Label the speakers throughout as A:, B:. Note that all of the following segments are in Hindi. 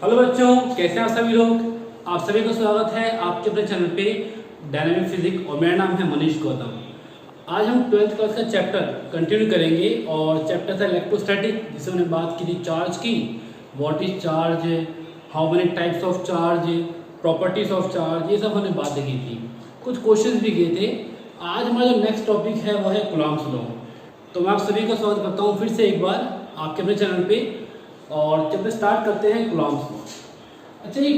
A: हेलो बच्चों, कैसे हैं आप सभी लोग। आप सभी का स्वागत है आपके अपने चैनल पे डायनामिक फिजिक्स और मेरा नाम है मनीष गौतम। आज हम 12th क्लास का चैप्टर कंटिन्यू करेंगे और चैप्टर था इलेक्ट्रोस्टैटिक, जिसमें हमने बात की थी चार्ज की। What is charge, how many types of charge, properties of charge, ये सब हमने बात की थी। कुछ क्वेश्चन भी किए थे। आज हमारा जो नेक्स्ट टॉपिक है वो है कूलॉम्स लॉ। तो मैं आप सभी का स्वागत करता हूँ फिर से एक बार आपके अपने चैनल पे। और जब स्टार्ट करते हैं कूलॉम्स लॉ। अच्छा, ये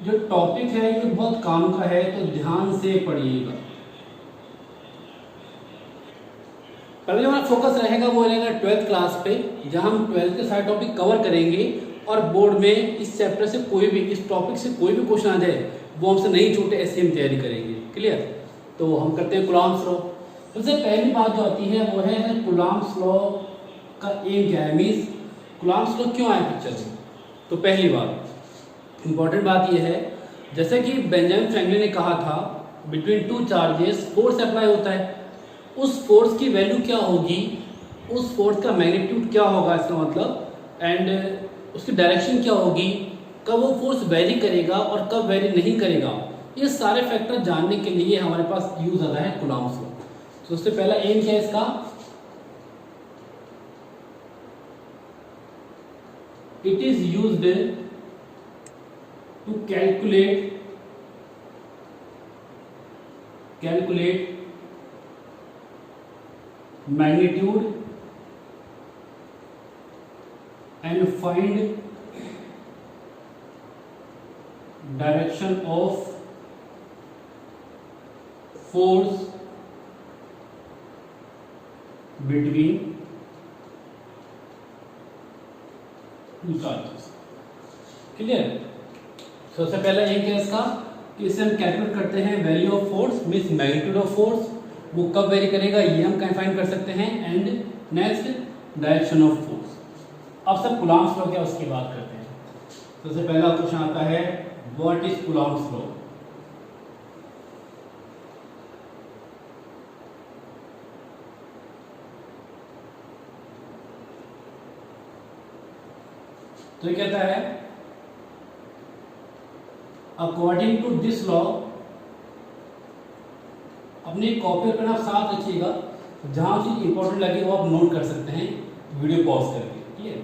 A: जो टॉपिक है ये बहुत काम का है, तो ध्यान से पढ़िएगा। पहले हमारा फोकस रहेगा वो रहेगा 12th क्लास पे, जहां हम 12th के सारे टॉपिक कवर करेंगे और बोर्ड में इस चैप्टर से कोई भी, इस टॉपिक से कोई भी क्वेश्चन आ जाए वो हमसे नहीं छूटे, ऐसे हम तैयारी करेंगे। क्लियर। तो हम करते हैं कूलॉम्स लॉ। सबसे पहली बात जो आती है वो है कूलॉम्स लॉ का एम क्या है, मीन्स कूलॉम्स लॉ क्यों आया पिक्चर में। तो पहली बात, इंपॉर्टेंट बात यह है, जैसे कि बेंजामिन फ्रैंकलिन ने कहा था between two charges force apply होता है। उस फोर्स की वैल्यू क्या होगी, उस फोर्स का मैग्नीट्यूड क्या होगा, इसका मतलब, एंड उसकी डायरेक्शन क्या होगी, कब वो फोर्स वेरी करेगा और कब वेरी नहीं करेगा, ये सारे फैक्टर जानने के लिए हमारे पास यूज आता है कूलॉम्स लॉ। तो सबसे पहला एम क्या है इसका, it is used to calculate magnitude and find direction of force between charges. Clear. सबसे पहला एक है इसका कि इसे हम कैलकुलेट करते हैं value of force, means magnitude of force, वो कब वेरी करेगा ये हम फाइंड कर सकते हैं, and next direction of force. अब सब कूलॉम्स लॉ क्या उसकी बात करते हैं। सबसे पहला क्वेश्चन आता है व्हाट इज कूलॉम्स लॉ। तो ये कहता है अकॉर्डिंग टू दिस लॉ, अपनी कॉपी पर आप साथ रखिएगा, जहां चीज इंपॉर्टेंट लगे वो आप नोट कर सकते हैं वीडियो पॉज करके। ठीक है।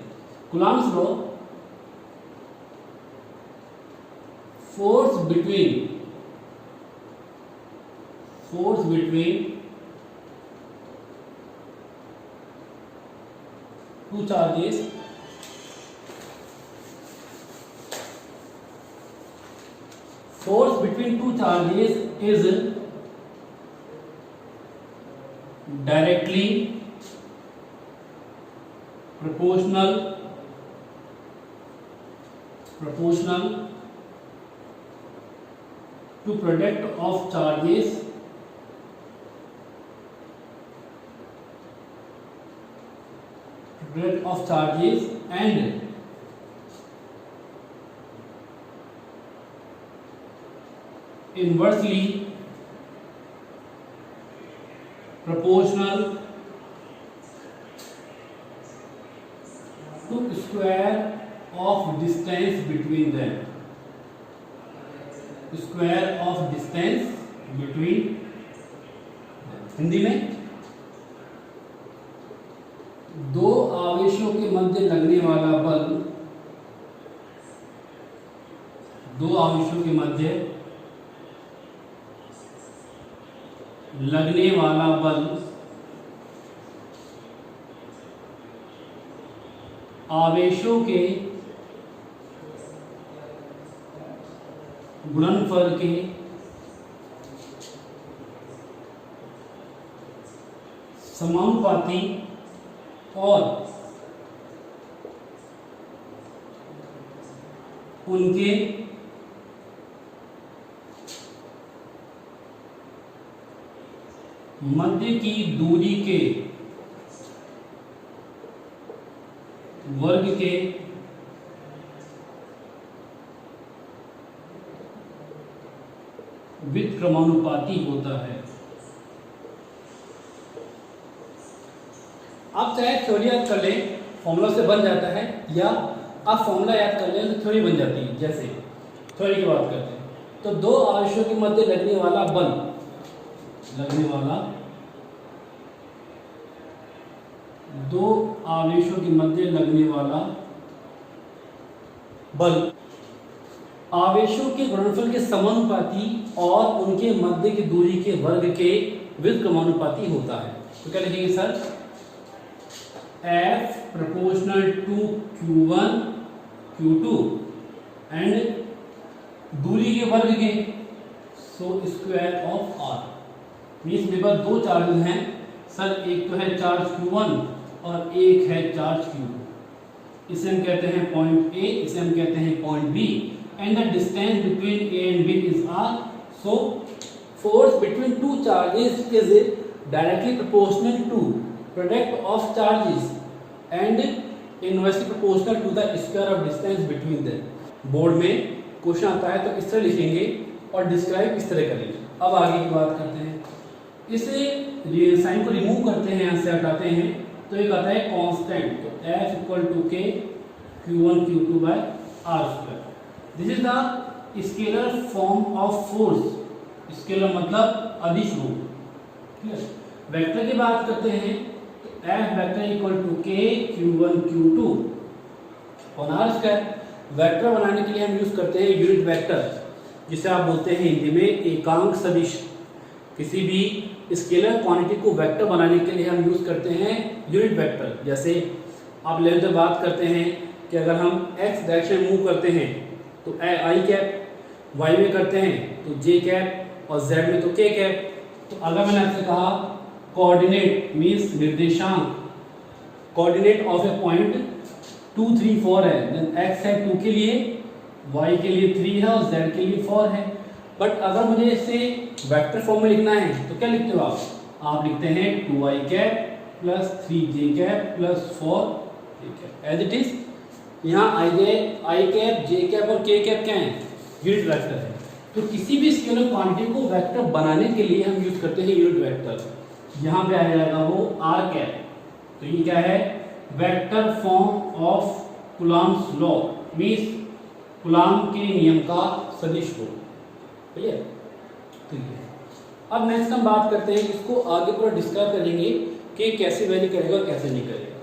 A: Coulomb's law, force between two charges force between two charges is directly proportional to product of charges and inversely proportional to square of distance between them, Hindi में दो आवेशों के मध्य लगने वाला बल, आवेशों के गुणनफल के समानुपाती और उनके मध्य की दूरी के वर्ग के व्युत्क्रमानुपाती होता है। आप चाहे थ्योरी याद कर लें, फॉर्मूला से बन जाता है, या आप फॉर्मूला याद कर लें तो थ्योरी बन जाती है। जैसे थ्योरी की बात करते हैं तो दो आवेशों के मध्य लगने वाला बल, दो आवेशों के मध्य लगने वाला बल आवेशों के गुणनफल के समानुपाती और उनके मध्य की दूरी के वर्ग के व्युत्क्रमानुपाती होता है। तो क्या लिखेंगे sir, F proportional to Q1 Q2 and दूरी के वर्ग के so square of R। Means मेरे पास दो चार्जेस हैं सर, एक तो है चार्ज Q1 और एक है चार्ज Q2। इसे हम कहते हैं पॉइंट A, इसे हम कहते हैं point B and the distance between A and B is R। So force between two charges is directly proportional to product of charges and inversely proportional to the square of distance between them. Board में क्वेश्चन आता है तो इस तरह लिखेंगे और डिस्क्राइब इस तरह करेंगे। अब आगे की बात करते हैं, इसे साइन को रिमूव करते हैं, यहाँ से हटाते हैं तो एक आता है कांस्टेंट। तो F equal to k Q1 Q2 by R square. This is the scalar form of force. Scalar मतलब अदिश रूप। वेक्टर की बात करते हैं तो F vector equal to k Q1 Q2 और R स्क्वायर। वेक्टर बनाने के लिए हम यूज करते हैं यूनिट वेक्टर, जिसे आप बोलते हैं हिंदी में एकांक सदिश। किसी भी स्केलर क्वांटिटी को वेक्टर बनाने के लिए हम यूज करते हैं यूनिट वेक्टर। जैसे आप लेंथ में बात करते हैं कि अगर हम x डायरेक्शन में मूव करते हैं तो आई कैप, y में करते हैं तो j कैप और z में तो k कैप। तो अगर मैंने आपसे कहा कोऑर्डिनेट मींस निर्देशांक, कोऑर्डिनेट ऑफ ए पॉइंट 2 3 4 है, देन x है 2 के लिए, y के लिए 3 है और z के लिए 4 है। बट अगर मुझे इसे वेक्टर फॉर्म में लिखना है तो क्या लिखते हो आप लिखते हैं 2i cap plus 3j cap plus 4k cap as it is. यहाँ आई कैप, j कैप और k कैप क्या है, यूनिट वेक्टर है। तो किसी भी स्केलर क्वांटिटी को वेक्टर बनाने के लिए हम यूज करते हैं यूनिट वेक्टर। यहाँ पे आ जाएगा वो r कैप। तो ये क्या है, vector form of Coulomb's law means Coulomb के नियम का सदिश रूप। क्लियर? ठीक है। अब नेक्स्ट हम बात करते हैं, इसको आगे पूरा डिस्कस करेंगे कि कैसे वैल्यू करेगा और कैसे नहीं करेगा।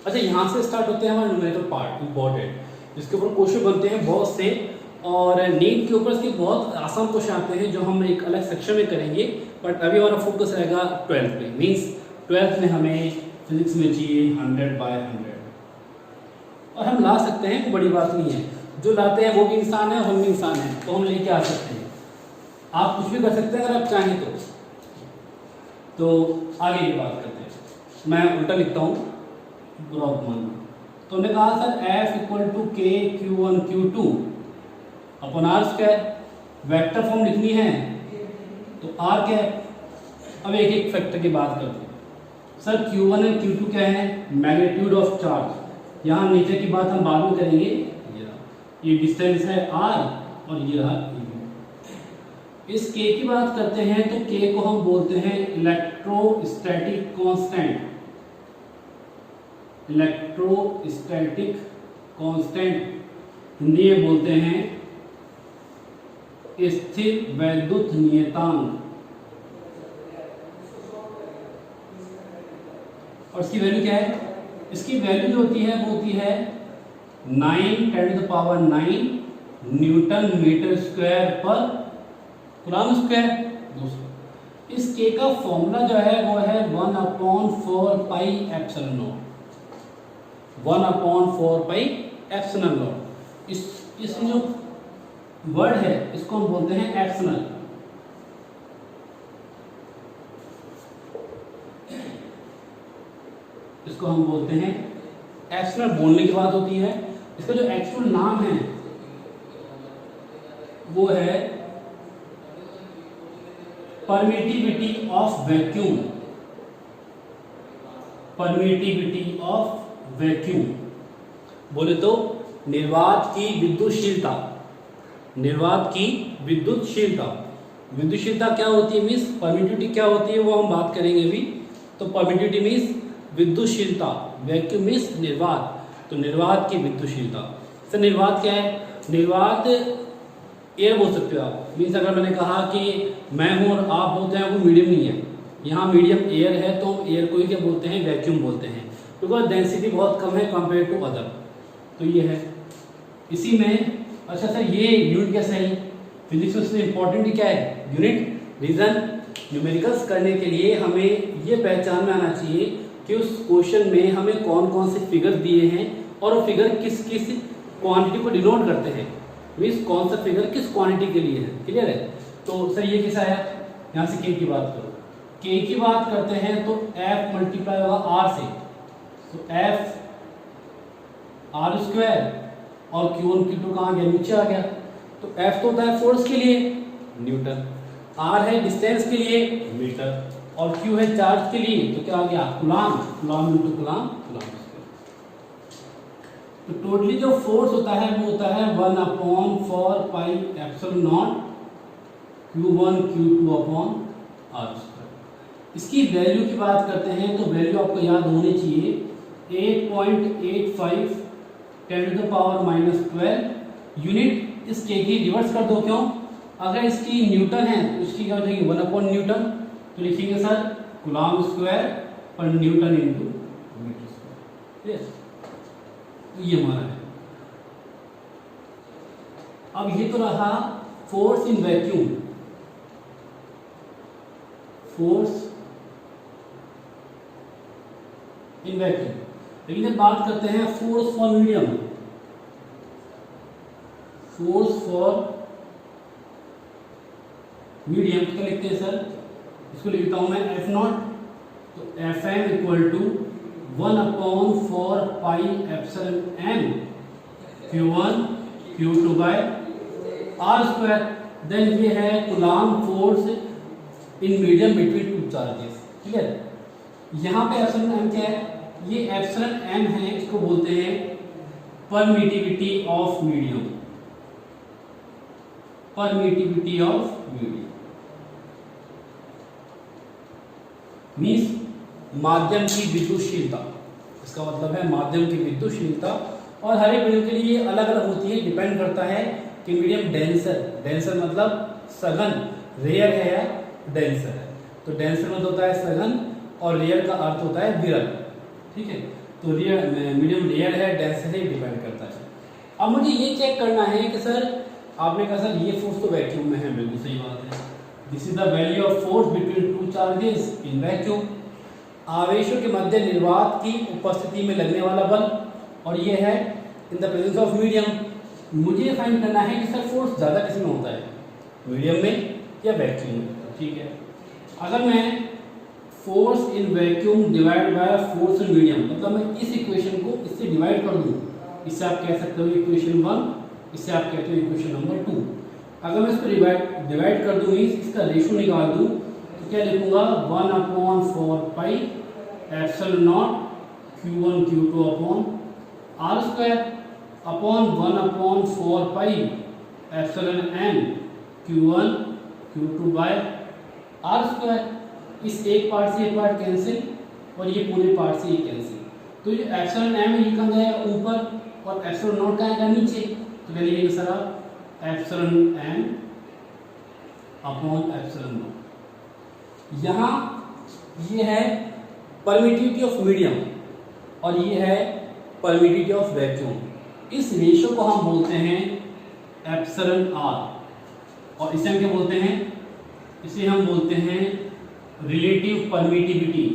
A: अच्छा, यहां से स्टार्ट होते हैं हमारे न्यूमेरिकल पार्ट, इंपॉर्टेंट, जिसके ऊपर क्वेश्चन बनते हैं बहुत से, और नीट के ऊपर इसके बहुत आसान क्वेश्चन आते हैं जो हम एक अलग सेक्शन में करेंगे। बट अभी हमारा फोकस रहेगा 12th पे। मींस 12th में हमें फिजिक्स में चाहिए 100/100 और हम ला सकते हैं, कोई बड़ी बात नहीं है। जो लाते हैं वो भी इंसान है, हम भी इंसान है, तो हम लेके आ सकते हैं। आप कुछ भी कर सकते हैं अगर आप चाहें तो आगे की बात करते हैं। मैं उल्टा लिखता हूँ, ब्रॉगमन। तो हमने कहा sir F equal to k Q1 Q2 upon R square. Vector form लिखनी है तो R कैप। अब एक एक फैक्टर की बात करते हैं। सर Q1 और Q2 क्या है, मैग्नीट्यूड ऑफ चार्ज। यहाँ नीचे की बात हम बाद में करेंगे। ये डिस्टेंस है R और ये रहा E। इस K की बात करते हैं तो K को हम बोलते हैं electrostatic constant. Electrostatic constant Hindi में बोलते हैं स्थिर वैद्युत नियतांक। और इसकी वैल्यू क्या है, इसकी वैल्यू जो होती है वो होती है 9×10⁹ न्यूटन मीटर स्क्वायर पर कूलॉम स्क्वायर। दूसरा इस K का फॉर्मूला जो है वो है 1/4πε0। 1/4πε0। इस जो वर्ड है इसको हम बोलते हैं एप्सिलॉन। इसको हम बोलते हैं एप्सिलॉन। बोलने की बात होती है, इसका जो एक्चुअल नाम है वो है permittivity of vacuum. Permittivity of vacuum बोले तो निर्वात की विद्युतशीलता। निर्वात की विद्युतशीलता। विद्युतशीलता क्या होती है मीन्स परमिटिविटी क्या होती है वो हम बात करेंगे अभी। तो परमिटिविटी मीन्स विद्युतशीलता, वैक्यूम मीन्स निर्वात, तो निर्वात की विद्युतशीलता। सर निर्वात क्या है? निर्वात एयर बोल सकते हो आप, मीन्स अगर मैंने कहा कि मैं हूँ और आप होते हैं वो मीडियम नहीं है, यहाँ मीडियम एयर है तो एयर को ही क्या बोलते हैं? वैक्यूम बोलते हैं, बिकॉज डेंसिटी बहुत कम है कंपेयर टू अदर। तो ये है इसी में। अच्छा सर ये यूनिट कैसा है? फिजिक्स में सबसे इंपॉर्टेंट क्या है? यूनिट। रीजन न्यूमेरिकल्स करने के लिए हमें ये पहचान में आना चाहिए कि उस क्वेश्चन में हमें कौन कौन से फिगर दिए हैं और वो फिगर किस किस क्वांटिटी को डिनोट करते हैं, मीन्स कौन सा फिगर किस क्वांटिटी के लिए है। क्लियर है? तो सर ये कैसा आया? यहाँ से के की बात करो, के की बात करते हैं तो एफ मल्टीप्लाई होगा आर से, तो एफ आर स्क्वायर और Q1 Q2 कहाँ गया? नीचे आ गया। तो F तो होता है फोर्स के लिए न्यूटन, R है डिस्टेंस के लिए मीटर, और Q है चार्ज के लिए, तो क्या आ गया? Coulomb. Coulomb into coulomb, coulomb. तो टोटली जो फोर्स होता है वो होता है 1/4 pi epsilon naught Q1 Q2 upon R square. इसकी वैल्यू की बात करते हैं तो वैल्यू आपको याद होनी चाहिए 8.85 10⁻⁻12 यूनिट। इस के की रिवर्स कर दो, क्यों? अगर इसकी न्यूटन है तो इसकी क्या हो जाएगी? 1/न्यूटन, तो लिखेंगे सर कूलाम स्क्वायर पर न्यूटन इंटू मीटर स्क्वायर। तो ये हमारा है। अब ये तो रहा force in vacuum, force in vacuum. लेकिन जब बात करते हैं force for medium, force for medium क्या लिखते हैं सर? इसको लिखता हूं मैं एफ नॉट, तो F M equal to 1/4 pi epsilon M Q1 Q2 by R square. Then ये है coulomb force in medium between two charges. ठीक है? यहाँ पे एप्सिलॉन एम क्या है? ये एप्सिलॉन एम है, इसको बोलते हैं permittivity of medium, permittivity of medium means माध्यम की विद्युतशीलता। इसका मतलब है माध्यम की विद्युतशीलता, और हर एक मीडियम के लिए अलग अलग होती है, डिपेंड करता है कि मीडियम डेंसर, डेंसर मतलब सघन, रेयर है या डेंसर है। तो डेंसर मतलब होता है सघन और रेयर का अर्थ होता है विरल। ठीक है? तो रेयर मीडियम रेयर है, डेंसर है, डिपेंड करता है। अब मुझे ये चेक करना है कि सर आपने कहा सर ये फोर्स तो वैक्यूम में है, बिल्कुल सही बात है। This is the value of force between two charges in vacuum. आवेशों के मध्य निर्वात की उपस्थिति में लगने वाला बल, और ये है in the presence of medium. मुझे फाइंड करना है कि सर फोर्स ज़्यादा किस में होता है, मीडियम में या वैक्यूम में। ठीक है? अगर मैं force in vacuum divide by force in medium, मतलब मैं इस इक्वेशन को इससे डिवाइड कर दूं, इससे आप कह सकते हो इक्वेशन 1, इससे आप कहते हो इक्वेशन नंबर 2। अगर मैं इसको डिवाइड कर दूं, इसका रेशो निकाल दूं, तो क्या लिखूंगा? 1/4 pi epsilon naught Q1 Q2 upon R square upon 1/4 pi epsilon M Q1 Q2 by R square. इस एक पार्ट से एक पार्ट कैंसिल, और ये पूरे पार्ट से ये कैंसिल। तो ये एप्सिलॉन एम ये कहाँ जाएगा? ऊपर, और एप्सिलॉन नॉट कहाँ आएगा? नीचे। तो क्या लिखेंगे सर आप? Epsilon M upon epsilon naught. यहाँ ये है परमिटिविटी ऑफ मीडियम और ये है परमिटिविटी ऑफ वैक्यूम। इस रेशो को हम बोलते हैं एप्सिलॉन आर, और इसे हम क्या बोलते हैं? इसे हम बोलते हैं रिलेटिव परमिटिविटी,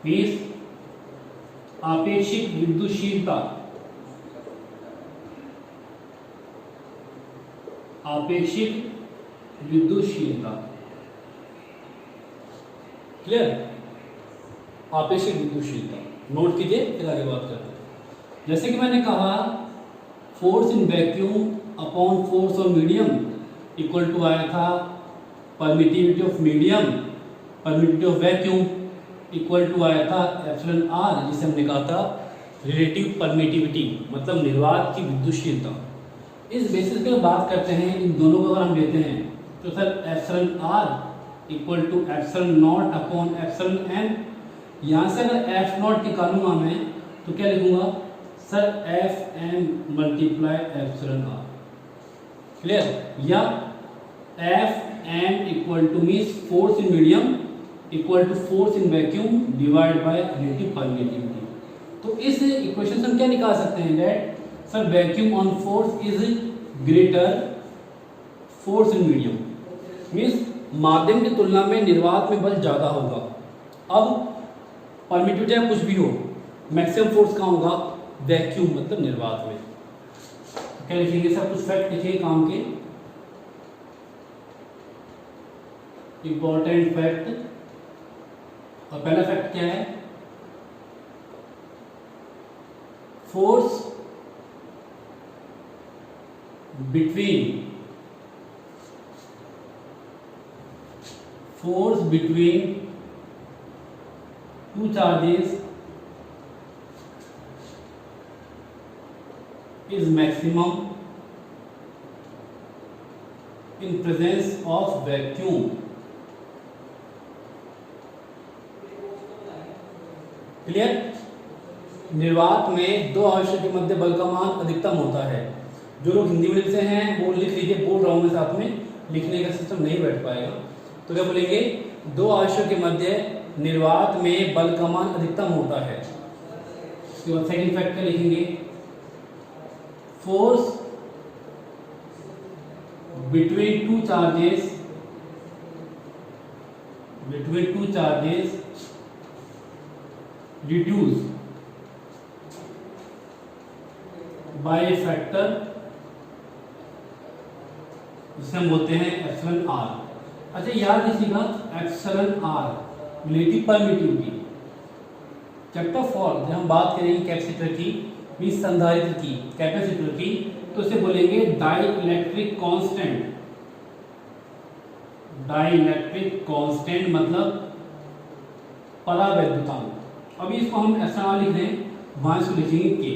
A: मीन्स आपेक्षिक विद्युतशीलता, आपेक्षिक विद्युतशीलता। क्लियर? आपेक्षिक विद्युतशीलता नोट कीजिए, फिर आगे बात करते हैं। जैसे कि मैंने कहा force in vacuum upon force on medium equal to आया था permittivity of medium, permittivity of vacuum equal to आया था एप्सिलॉन आर, जिसे हमने कहा था रिलेटिव परमिटिविटी मतलब निर्वात की विद्युतशीलता। इस बेसिस पे बात करते हैं, इन दोनों को अगर हम लेते हैं तो sir epsilon R equal to epsilon naught upon epsilon N. यहाँ से अगर एफ नॉट निकालूंगा मैं तो क्या लिखूंगा sir F M multiply epsilon R. Clear? या F M equal to means force in medium equal to force in vacuum divide by relative permittivity. तो इस इक्वेशन से हम क्या निकाल सकते हैं that sir vacuum on force is greater force in medium, means माध्यम की तुलना में निर्वात में बल ज़्यादा होगा। अब परमिटिविटी या कुछ भी हो, मैक्सिमम फोर्स कहाँ होगा? वैक्यूम मतलब निर्वात में। क्या लिखेंगे सर? कुछ फैक्ट लिखिए काम के, इंपॉर्टेंट फैक्ट। और पहला फैक्ट क्या है? Force between two charges is maximum in presence of vacuum। Clear? निर्वात में दो आवेशों के मध्य बल का मान अधिकतम होता है। जो लोग हिंदी में लिखते हैं वो लिख लीजिए, बोल रहा हूं मैं, साथ में लिखने का सिस्टम नहीं बैठ पाएगा। तो क्या बोलेंगे? दो आवेशों के मध्य निर्वात में बल का मान अधिकतम होता है। उसके बाद सेकेंड फैक्ट क्या लिखेंगे? Force between two charges reduce by a factor जिसे हम बोलते हैं एप्सिलॉन आर। अच्छा याद रखिएगा epsilon R relative permittivity. Chapter 4 जब हम बात करेंगे कैपेसिटर की, मीन्स संधारित्र की, कैपेसिटर की, तो इसे बोलेंगे डाइइलेक्ट्रिक कांस्टेंट। डाइइलेक्ट्रिक कांस्टेंट मतलब परावैद्युतांक। अभी इसको हम ऐसा लिख रहे हैं, वहां इसको लिखेंगे के,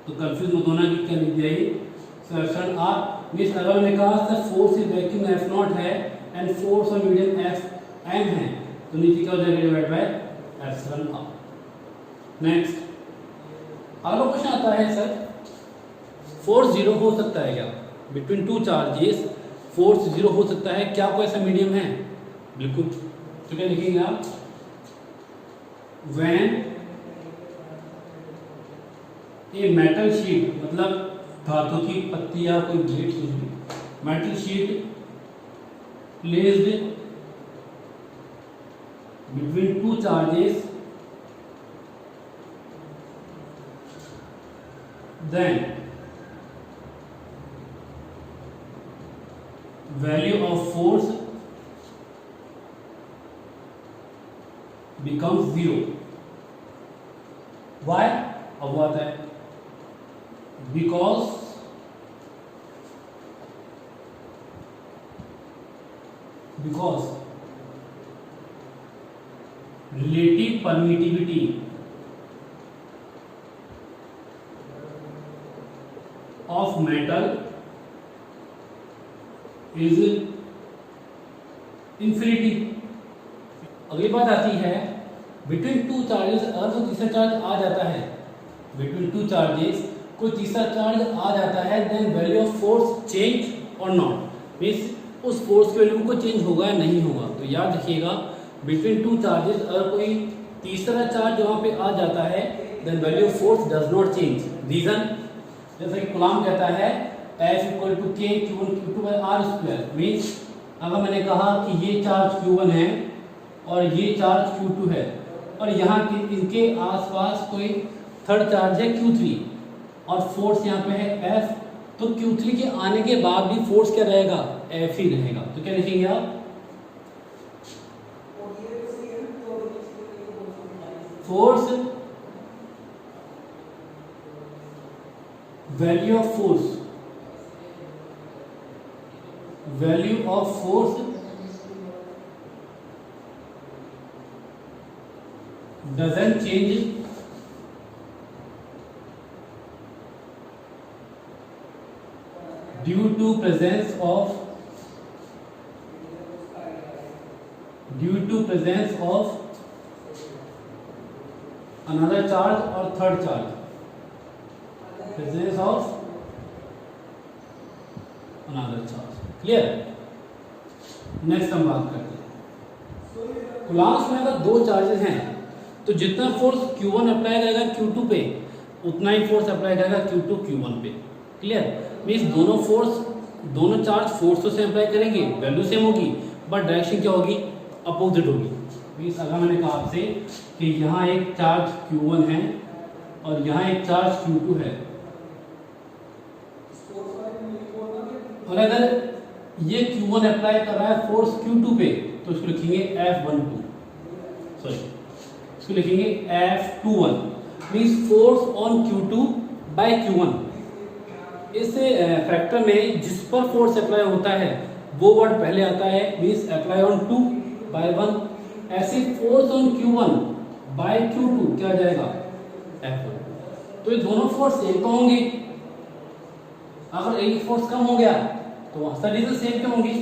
A: तो कंफ्यूज मत होना कि क्या लिख दिया ये एप्सिलॉन आर। मीन्स अगर मैंने कहा sir force is vacuum F naught है and force of medium F M है, तो नीचे क्या हो जाएगा? Divide by epsilon R. Next अगला क्वेश्चन आता है सर फोर्स जीरो हो सकता है क्या? Between two charges force zero हो सकता है क्या? कोई ऐसा मीडियम है? बिल्कुल। तो क्या लिखेंगे आप? व्हेन ए मेटल शीट मतलब धातु की पत्ती या कोई प्लेट, कुछ भी, metal sheet placed between two charges then value of force becomes 0। why? अब वो आता है because relative permittivity of metal is infinity। अगली बात आती है बिटवीन टू चार्जेस, अगर कोई तीसरा चार्ज आ जाता है, बिटवीन टू चार्जेस कोई तीसरा चार्ज आ जाता है, then value of force change और नॉट, मीन्स उस फोर्स की वैल्यू को चेंज होगा या नहीं होगा। तो याद रखिएगा बिटवीन टू चार्जेस अगर कोई तीसरा चार्ज वहां पे आ जाता है, then value of force does not change. Reason जैसा कि कूलॉम कहता है F equal to k Q1 Q2 by are square. Means अगर मैंने कहा कि ये चार्ज Q1 है और ये चार्ज Q2 है और यहाँ के इनके आसपास कोई थर्ड चार्ज है Q3 और फोर्स यहाँ पे है F, तो Q3 के आने के बाद भी फोर्स क्या रहेगा? F ही रहेगा। तो क्या लिखेंगे आप? Force value of force doesn't change due to presence of another charge और third charge, presence of another charge. Clear? Next हम बात करते हैं कूलम्ब्स में अगर दो चार्जेस हैं तो जितना फोर्स Q1 अप्लाई करेगा Q2 पे उतना ही फोर्स अप्लाई करेगा Q2 Q1 पे। क्लियर? मीन्स दोनों चार्ज फोर्सों से अप्लाई करेंगे, वैल्यू सेम होगी बट डायरेक्शन क्या होगी, अपोजिट होगी। मीन्स अगर मैंने कहा आपसे कि यहाँ एक चार्ज Q1 है और यहाँ एक चार्ज Q2 है, और अगर ये Q1 अप्लाई कर रहा है फोर्स Q2 पे तो इसको लिखेंगे F12, सॉरी इसको लिखेंगे F21, means force on Q2 bye Q1। इस फैक्टर में जिस पर फोर्स अप्लाई होता है वो वर्ड पहले आता है, मीन्स अप्लाई ऑन 2 बाय 1। ऐसे force on Q1 bye Q2 क्या आ जाएगा, F1। तो ये दोनों फोर्स सेम तो होंगे, अगर एक फोर्स कम हो गया तो वहां से सेम क्यों होंगी।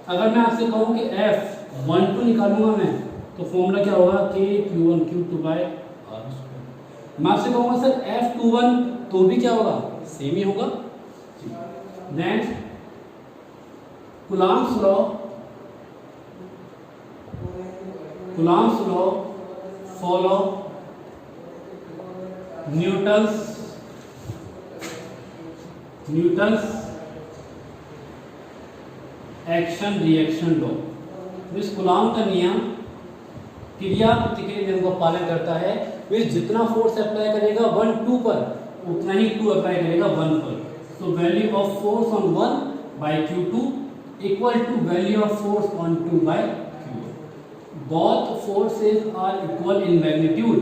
A: अगर मैं आपसे कहूं कि F12 निकालूंगा मैं तो फॉर्मूला क्या होगा, K Q1 Q2 bye R²। मैं आपसे कहूंगा सर F21 तो भी क्या होगा, सेम ही होगा। Then Coulomb's law follow Newton's action reaction law. इस कूलम्ब का नियम क्रिया प्रतिक्रिया नियम का पालन करता है। मीन्स जितना फोर्स अप्लाई करेगा 1 2 पर उतना ही 2 अप्लाई करेगा 1 पर। तो value of force on 1 by Q2 equal to value of force on 2 by Q1। Both forces are equal in magnitude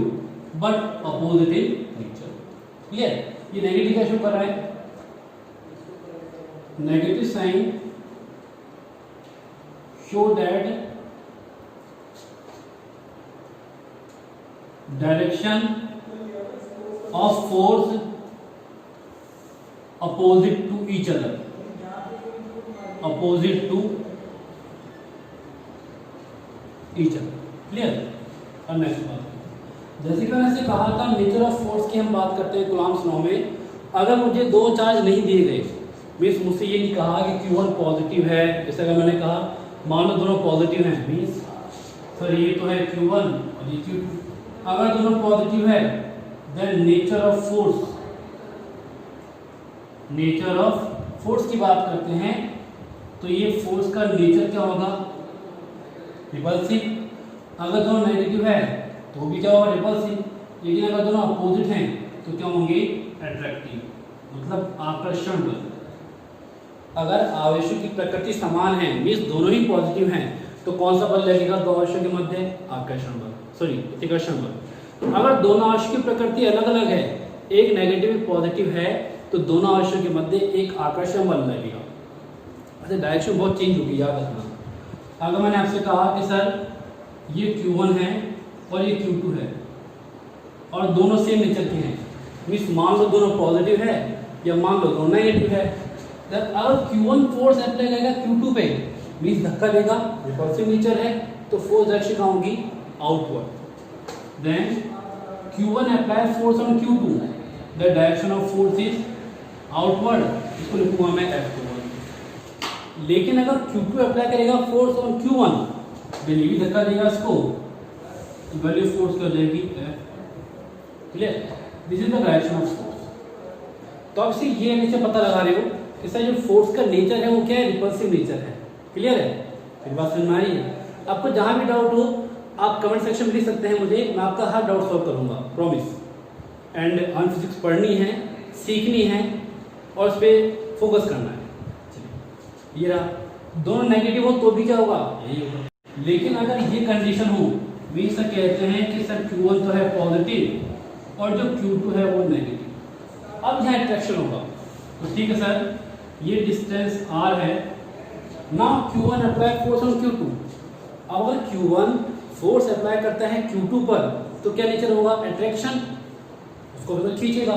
A: but opposite in nature. Clear? ये नेगेटिव क्या शो कर रहा है, negative sign show that direction of force opposite to each other, clear? और नेक्स्ट बात, जैसे कि मैंने से कहा था नेचर ऑफ फोर्स की हम बात करते हैं कूलम्ब्स लॉ में। अगर मुझे दो चार्ज नहीं दिए गए, मीन्स मुझसे ये नहीं कहा कि Q1 पॉजिटिव है, जैसे अगर मैंने कहा मान लो दोनों पॉजिटिव हैं, मीन्स सर ये तो है Q1 और ये Q2। अगर दोनों पॉजिटिव है देन नेचर ऑफ फोर्स की बात करते हैं तो ये फोर्स का नेचर क्या होगा, रिपल्सिव। अगर दोनों नेगेटिव है तो भी क्या होगा, रिपल्सिव। लेकिन अगर दोनों अपोजिट हैं तो क्या होंगे, अट्रैक्टिव, मतलब आकर्षण बल। अगर आवेशों की प्रकृति समान है, मीन्स दोनों ही पॉजिटिव हैं, तो कौन सा बल लगेगा दो आवेशों के मध्य, आकर्षण बल, सॉरी प्रतिकर्षण बल। अगर दोनों आवेशों की प्रकृति अलग अलग है, एक नेगेटिव एक पॉजिटिव है, तो दोनों आवेशों के मध्य एक आकर्षण बल लगेगा। अच्छा, डायरेक्शन बहुत चेंज होगी, याद रखना। अगर मैंने आपसे कहा कि सर ये Q1 है और ये Q2 है और दोनों सेम नेचर के हैं, मीन्स मान लो दोनों पॉजिटिव है या मान लो दोनों नेगेटिव है, अगर Q1 फोर्स अप्लाई करेगा Q2 पे, मीन्स धक्का देगा, रिपल्सिव नेचर है, तो फोर्स डायरेक्शन कहाँ होगी, outward. Then Q1 apply force on Q2, the direction of force is outward, इसको लिखूंगा मैं F21। लेकिन अगर Q2 अप्लाई करेगा फोर्स ऑन Q1, ये भी धक्का देगा इसको, तो वैल्यू फोर्स क्या हो जाएगी, F। Clear? This is the direction of force. तो अब से ये नीचे पता लगा रहे हो कि सर जो फोर्स का नेचर है वो क्या है, रिपल्सिव नेचर है। क्लियर है? फिर बात समझ में आ रही है? आपको जहां भी डाउट हो आप कमेंट सेक्शन में लिख सकते हैं मुझे, मैं आपका हर डाउट सॉल्व करूंगा, प्रॉमिस। एंड हमें फिजिक्स पढ़नी है, सीखनी है और उस पर फोकस करना है। चलिए, ये रहा, दोनों नेगेटिव हो तो भी क्या होगा, यही होगा। लेकिन अगर ये कंडीशन हो, वी सर कहते हैं कि सर Q1 तो है पॉजिटिव और जो Q2 है वो नेगेटिव, अब यहाँ अट्रैक्शन होगा। तो ठीक है सर, ये डिस्टेंस R है, now Q1 apply force on Q2। अब अगर Q1 फोर्स अप्लाई करता है Q2 पर तो क्या नेचर होगा, अट्रैक्शन, उसको मतलब खींचेगा,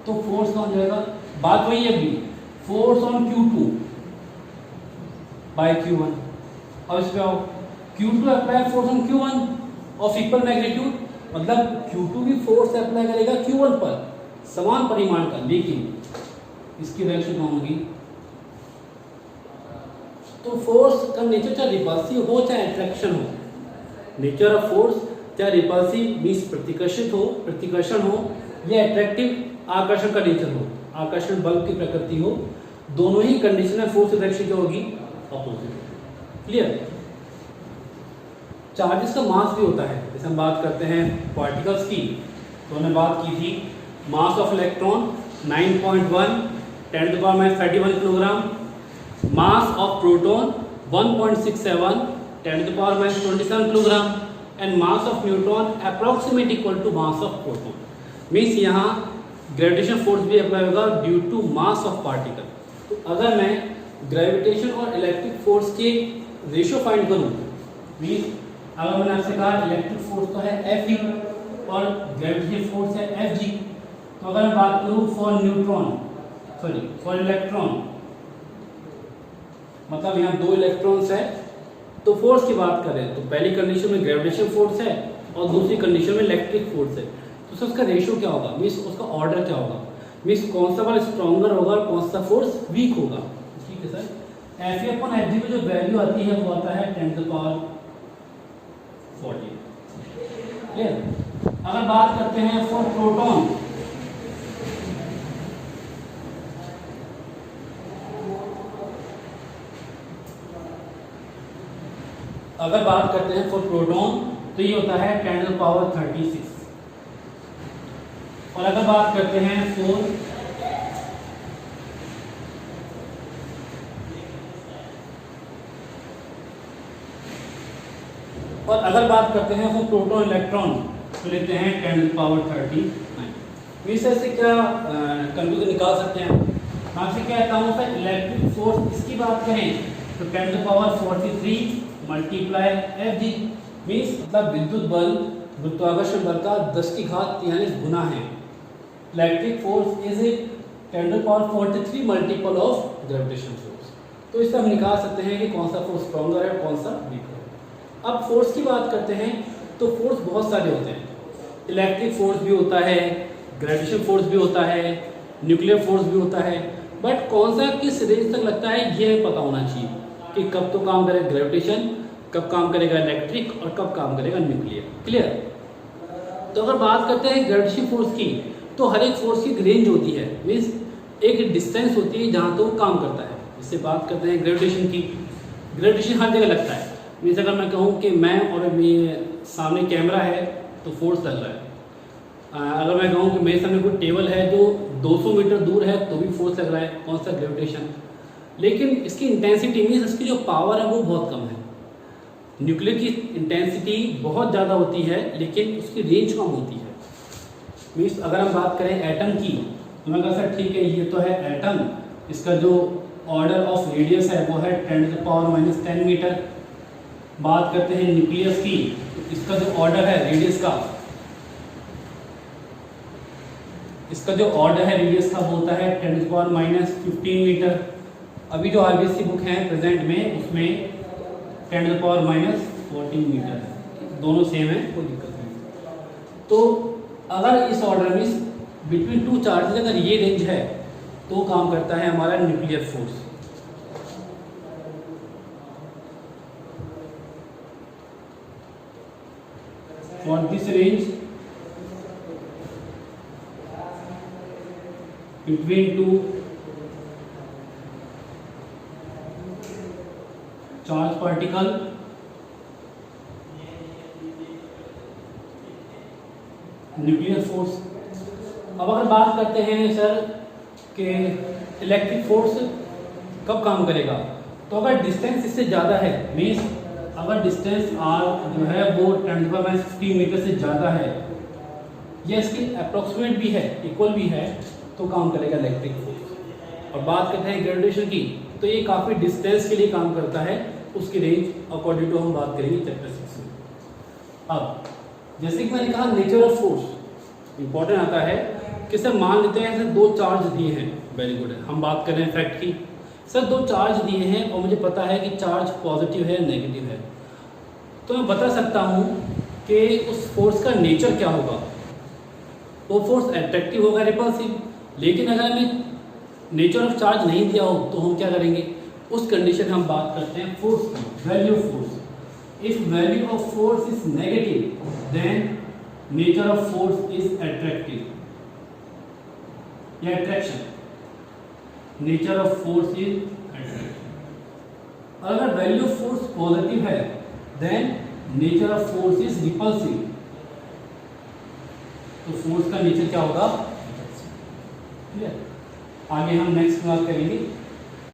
A: तो फोर्स कहाँ जाएगा, बात वही है अभी, force on Q2 bye Q1। अब इस पे आओ, Q2 apply force on Q1 of equal magnitude, मतलब Q2 भी फोर्स अप्लाई करेगा Q1 पर समान परिमाण का, लेकिन इसकी वैल्यू कौन होगी? तो फोर्स का नेचर चाहे रिपल्सिव हो चाहे अट्रैक्शन हो, नेचर ऑफ फोर्स चाहे रिपल्सिव मीन्स प्रतिकर्षण हो या अट्रैक्टिव आकर्षण का नेचर हो, आकर्षण बल की प्रकृति हो, दोनों ही कंडीशन में फोर्स डायरेक्शन क्या होगी? अपोजिट। क्लियर? चार्जेस का मास भी होता है, जैसे हम बात करते हैं पार्टिकल्स की, तो हमने बात की थी mass of electron 9.1 10⁻31 kilogram, mass of proton 1.67 10⁻27 kilogram and mass of neutron approximate equal to mass of proton. Means यहाँ ग्रेविटेशन फोर्स भी अप्लाई होगा due to mass of particle. तो अगर मैं ग्रेविटेशन और इलेक्ट्रिक फोर्स के रेशियो फाइंड करूँ, मीन्स अगर मैंने आपसे कहा इलेक्ट्रिक फोर्स तो है Fe और ग्रेविटेशन फोर्स है Fg, तो अगर मैं बात करूँ फॉर इलेक्ट्रॉन, मतलब यहाँ दो इलेक्ट्रॉन्स है, तो फोर्स की बात करें तो पहली कंडीशन में ग्रेविटेशन फोर्स है और दूसरी कंडीशन में इलेक्ट्रिक फोर्स है, तो सर उसका रेशियो क्या होगा? मीन्स उसका ऑर्डर क्या होगा? मीन्स कौन सा बल स्ट्रॉन्गर होगा और कौन सा फोर्स वीक होगा? ठीक है सर, Fe/Fg में जो वैल्यू आती है वो आता है 10⁻40। क्लियर? अगर बात करते हैं फॉर प्रोटॉन, अगर बात करते हैं फॉर प्रोटॉन तो ये होता है 10⁻36। और अगर बात करते हैं फॉर प्रोटॉन इलेक्ट्रॉन तो लेते हैं 10⁻39। इस से क्या कंक्लूजन निकाल सकते हैं? मैं आपसे कहता हूँ सर इलेक्ट्रिक फोर्स इसकी बात करें तो 10⁻43 मल्टीप्लाई Fg, मीन्स मतलब विद्युत बल गुरुत्वाकर्षण बल का 10⁻43 गुना है। Electric force is 10⁻43 multiple of gravitation force. तो इससे हम निकाल सकते हैं कि कौन सा फोर्स स्ट्रॉन्गर है और कौन सा वीकर है। अब फोर्स की बात करते हैं तो फोर्स बहुत सारे होते हैं, इलेक्ट्रिक फोर्स भी होता है, ग्रेविटेशन फोर्स भी होता है, न्यूक्लियर फोर्स भी होता है, बट कौन सा किस रेंज तक लगता है ये पता होना चाहिए कि कब तो काम करेगा ग्रेविटेशन, कब काम करेगा इलेक्ट्रिक और कब काम करेगा न्यूक्लियर। क्लियर? तो अगर बात करते हैं ग्रेविटेशन फोर्स की, तो हर एक फोर्स की रेंज होती है, मीन्स एक डिस्टेंस होती है जहाँ तो वो काम करता है। इससे बात करते हैं ग्रेविटेशन की, ग्रेविटेशन हर जगह लगता है। मीन्स अगर मैं कहूँ कि मैं और मेरे सामने कैमरा है तो फोर्स लग रहा है, अगर मैं कहूँ कि मेरे सामने कोई टेबल है जो 200 मीटर दूर है तो भी फोर्स लग रहा है, कौन सा? ग्रेविटेशन। लेकिन इसकी इंटेंसिटी मीन्स इसकी जो पावर है वो बहुत कम है। न्यूक्लियर की इंटेंसिटी बहुत ज़्यादा होती है लेकिन उसकी रेंज कम होती है। मीन्स अगर हम बात करें एटम की तो मैं कहा सर ठीक है ये तो है एटम, इसका जो ऑर्डर ऑफ रेडियस है वो है 10⁻⁻10 मीटर। बात करते हैं न्यूक्लियस की तो इसका जो ऑर्डर है रेडियस का, इसका जो ऑर्डर है रेडियस का वो होता है 10⁻⁻15 मीटर। अभी जो आरबीएससी बुक है प्रेजेंट में उसमें 10⁻⁻14 मीटर है, दोनों सेम है, कोई दिक्कत नहीं। तो अगर इस ऑर्डर में बिटवीन टू चार्जेस अगर ये रेंज है तो काम करता है हमारा nuclear force. For this range between two charge particle nuclear force. अब अगर बात करते हैं सर कि इलेक्ट्रिक फोर्स कब काम करेगा, तो अगर डिस्टेंस इससे ज़्यादा है, मीन्स अगर डिस्टेंस r जो है वो 10⁻15 मीटर से ज़्यादा है या इसकी अप्रोक्सीमेट भी है, इक्वल भी है, तो काम करेगा इलेक्ट्रिक फोर्स। और बात करते हैं ग्रेविटेशन की तो ये काफ़ी डिस्टेंस के लिए काम करता है, उसकी रेंज अकॉर्डिंग टू हम बात करेंगे चैप्टर 6 में। अब जैसे कि मैंने कहा नेचर ऑफ फोर्स इंपॉर्टेंट आता है कि सर मान लेते हैं सर 2 चार्ज दिए हैं, वेरी गुड है, हम बात कर रहे हैं फैक्ट की। सर 2 चार्ज दिए हैं और मुझे पता है कि चार्ज पॉजिटिव है नेगेटिव है, तो मैं बता सकता हूँ कि उस फोर्स का नेचर क्या होगा। वो फोर्स अट्रैक्टिव होगा, रिपल्सिव। लेकिन अगर हमें नेचर ऑफ चार्ज नहीं दिया हो तो हम क्या करेंगे, उस कंडीशन में हम बात करते हैं फोर्स की, value of force. If value of force is negative then nature of force is attractive या attraction, nature of force is attraction. और अगर वैल्यू ऑफ फोर्स पॉजिटिव है then nature of force is repulsive, तो फोर्स का नेचर क्या होगा, क्लियर। आगे हम नेक्स्ट बात करेंगे